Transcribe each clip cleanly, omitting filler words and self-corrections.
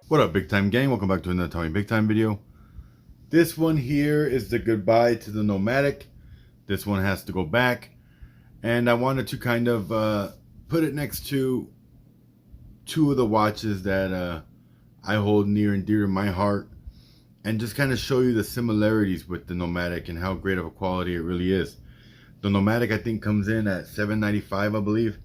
What up, big time gang? Welcome back to another Tommy Big Time video. This one here is the goodbye to the Nomadic. This one has to go back, and I wanted to kind of put it next to two of the watches that I hold near and dear to my heart, and just kind of show you the similarities with the Nomadic and how great of a quality it really is. The Nomadic, I think, comes in at $795, I believe,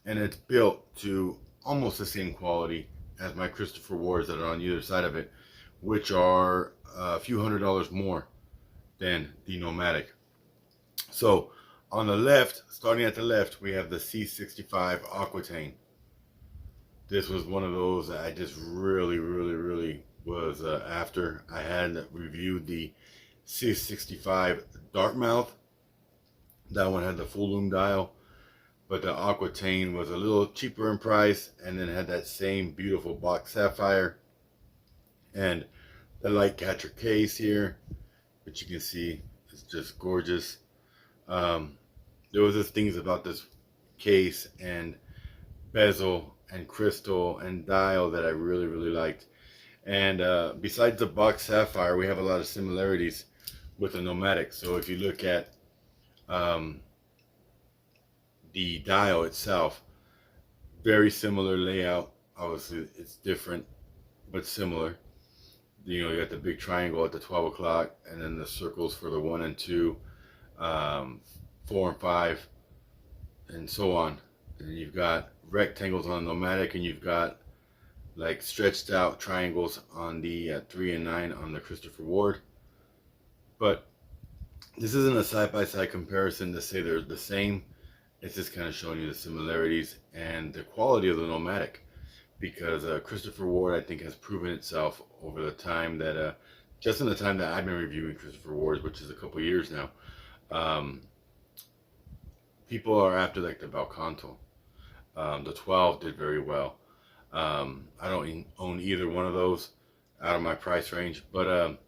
and it's built to almost the same quality as my Christopher Wards that are on either side of it, which are a few $100s more than the Nomadic. So on the left, starting at the left, we have the C65 Aquitaine. This was one of those that I just really was after. I had reviewed the C65 Dartmouth. That one had the full lume dial, but the Aquitaine was a little cheaper in price, and then had that same beautiful box sapphire and the light catcher case here, which you can see is just gorgeous. There was just things about this case and bezel and crystal and dial that I really liked. And besides the box sapphire, we have a lot of similarities with the Nomadic. So if you look at the dial itself, very similar layout. Obviously it's different but similar. You know, you got the big triangle at the 12 o'clock, and then the circles for the 1 and 2, 4 and 5, and so on. And you've got rectangles on the Nomadic, and you've got like stretched out triangles on the 3 and 9 on the Christopher Ward. But this isn't a side-by-side comparison to say they're the same. It's just kind of showing you the similarities and the quality of the Nomadic, because Christopher Ward, I think, has proven itself over the time that just in the time that I've been reviewing Christopher Ward, which is a couple years now. People are after like the Belcanto. The 12 did very well. I don't own either one of those out of my price range, but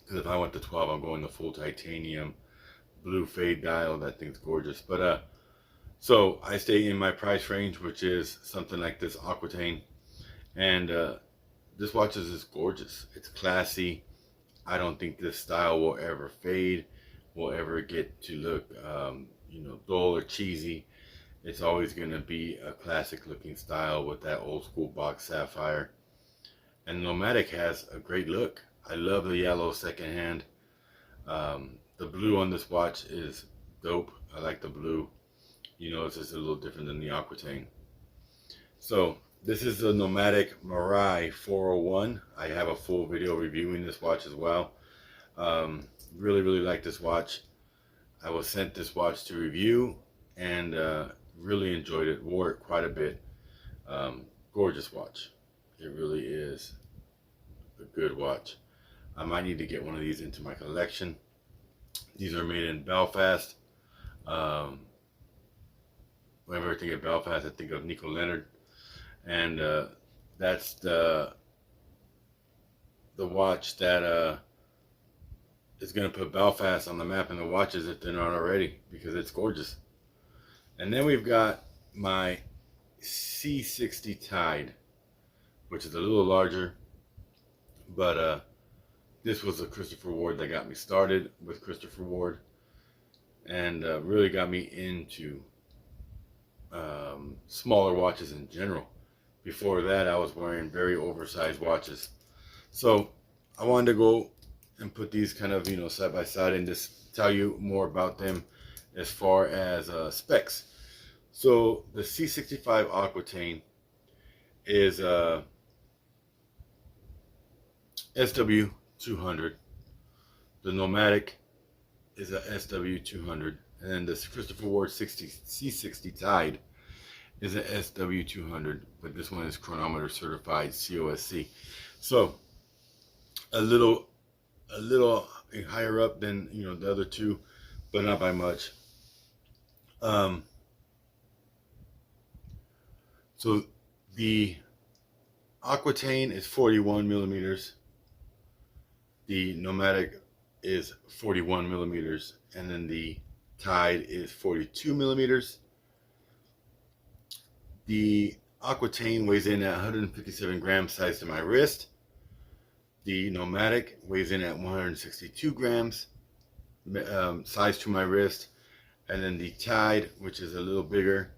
because if I went to 12, I'm going the full titanium blue fade dial. That thing's gorgeous. But so I stay in my price range, which is something like this Aquitaine, and this watch is just gorgeous. It's classy. I don't think this style will ever fade, will ever get to look you know, dull or cheesy. It's always going to be a classic looking style with that old school box sapphire. And Nomadic has a great look. I love the yellow secondhand. The blue on this watch is dope. I like the blue. You know, it's just a little different than the Aquitaine. So this is the Nomadic Marai 401. I have a full video reviewing this watch as well. Really like this watch. I was sent this watch to review, and really enjoyed it. Wore it quite a bit. Gorgeous watch. It really is a good watch. I might need to get one of these into my collection. These are made in Belfast. Whenever I think of Belfast, I think of Nico Leonard, and that's the watch that is going to put Belfast on the map in the watches if they're not already, because it's gorgeous. And then we've got my C60 Tide, which is a little larger, but this was a Christopher Ward that got me started with Christopher Ward, and really got me into smaller watches in general. Before that, I was wearing very oversized watches. So I wanted to go and put these kind of, you know, side by side and just tell you more about them as far as specs. So the C65 Aquitaine is SW200. The Nomadic is a SW200, and then this Christopher Ward C60 Tide is a SW200, but this one is chronometer certified COSC. So a little higher up than, you know, the other two, but not by much. So the Aquitaine is 41 millimeters. The Nomadic is 41 millimeters, and then the Tide is 42 millimeters. The Aquitaine weighs in at 157 grams, size to my wrist. The Nomadic weighs in at 162 grams, size to my wrist. And then the Tide, which is a little bigger,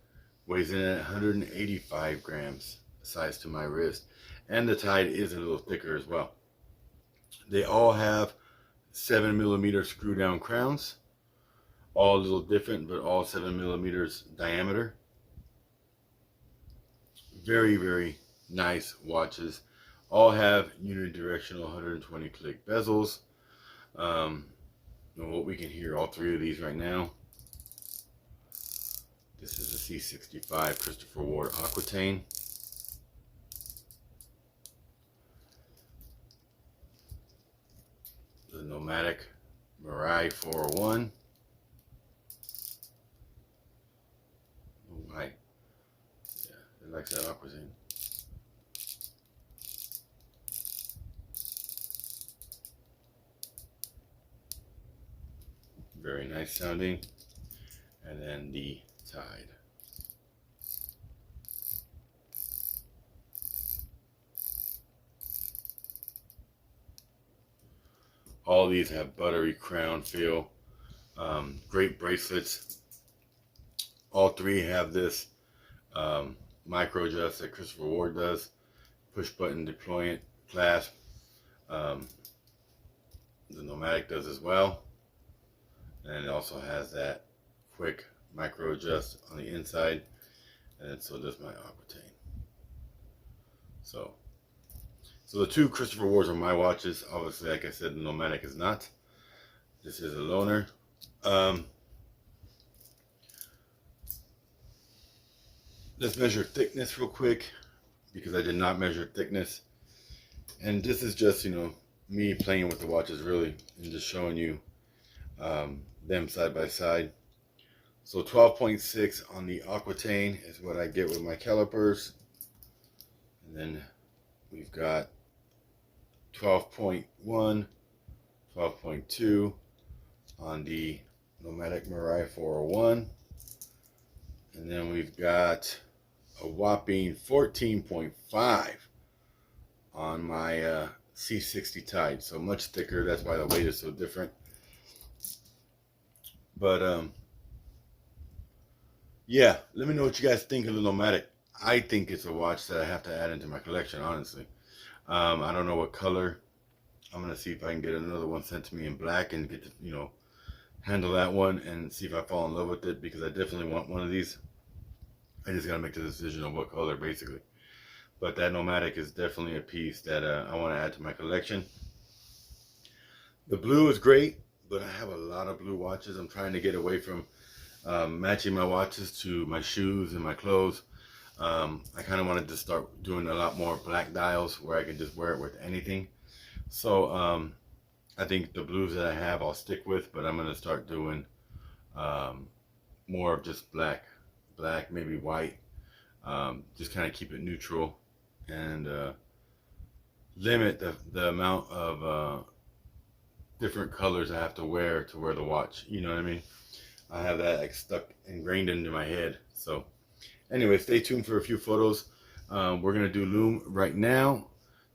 weighs in at 185 grams, size to my wrist. And the Tide is a little thicker as well. They all have 7mm screw down crowns. All a little different, but all 7mm diameter. Very, very nice watches. All have unidirectional 120 click bezels. What we can hear all three of these right now. This is a C65 Christopher Ward Aquitaine. The Nomadic Marai 401. Oh my. Yeah, it likes that Aquitaine. Very nice sounding. And then the Tide. All these have buttery crown feel. Great bracelets. All three have this micro adjust that Christopher Ward does. Push button deployment clasp. The Nomadic does as well. And it also has that quick micro adjust on the inside, and so does my Aquitaine. So the two Christopher Wards are my watches. Obviously, like I said, the Nomadic is not. This is a loaner. Let's measure thickness real quick, because I did not measure thickness. And this is just, me playing with the watches really, and just showing you them side by side. So 12.6 on the Aquitaine is what I get with my calipers. And then we've got 12.1, 12.2 on the Nomadic Marai 401. And then we've got a whopping 14.5 on my C60 Tide. So much thicker, that's why the weight is so different. But yeah, let me know what you guys think of the Nomadic. I think it's a watch that I have to add into my collection, honestly. I don't know what color. I'm going to see if I can get another one sent to me in black and get to, handle that one and see if I fall in love with it, because I definitely want one of these. I just got to make the decision on what color, basically. But that Nomadic is definitely a piece that I want to add to my collection. The blue is great, but I have a lot of blue watches. I'm trying to get away from matching my watches to my shoes and my clothes. I kind of wanted to start doing a lot more black dials where I can just wear it with anything. So I think the blues that I have I'll stick with, but I'm going to start doing more of just black, maybe white. Just kind of keep it neutral and limit the amount of different colors I have to wear the watch. You know what I mean? I have that like stuck, ingrained into my head. So anyway, stay tuned for a few photos. We're going to do Lume right now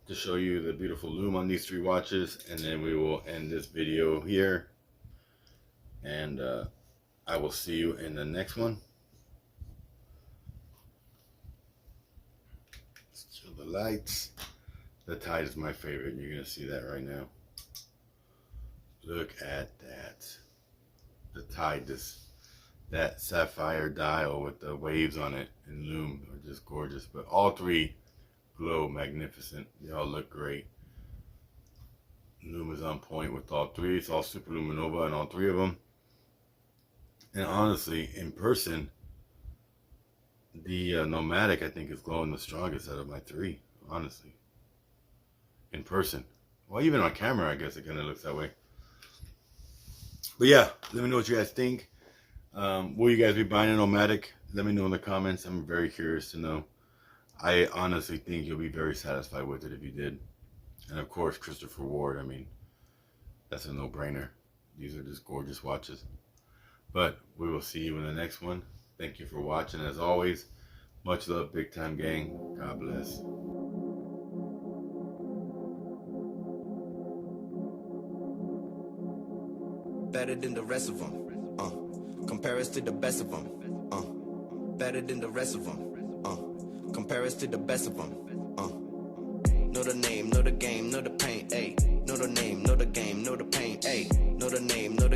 to show you the beautiful Lume on these three watches. And then we will end this video here. And I will see you in the next one. Let's chill the lights. The Tide is my favorite. You're going to see that right now. Look at that. The Tide, that sapphire dial with the waves on it in Lume are just gorgeous. But all three glow magnificent. They all look great. Lume is on point with all three. It's all super luminova in all three of them. And honestly, in person, the Nomadic I think is glowing the strongest out of my three. Honestly, in person. Well, even on camera, I guess it kind of looks that way. But yeah, let me know what you guys think. Will you guys be buying a Nomadic? Let me know in the comments. I'm very curious to know. I honestly think you'll be very satisfied with it if you did. And of course, Christopher Ward, I mean, that's a no-brainer. These are just gorgeous watches. But we will see you in the next one. Thank you for watching. As always, Much love, Big Time Gang. God bless. Better than the rest of them. Compare us to the best of them. Better than the rest of them. Compare us to the best of them. Know the name, know the game, know the pain, ayy. Know the name, know the game, know the pain, ayy. Know the name, know the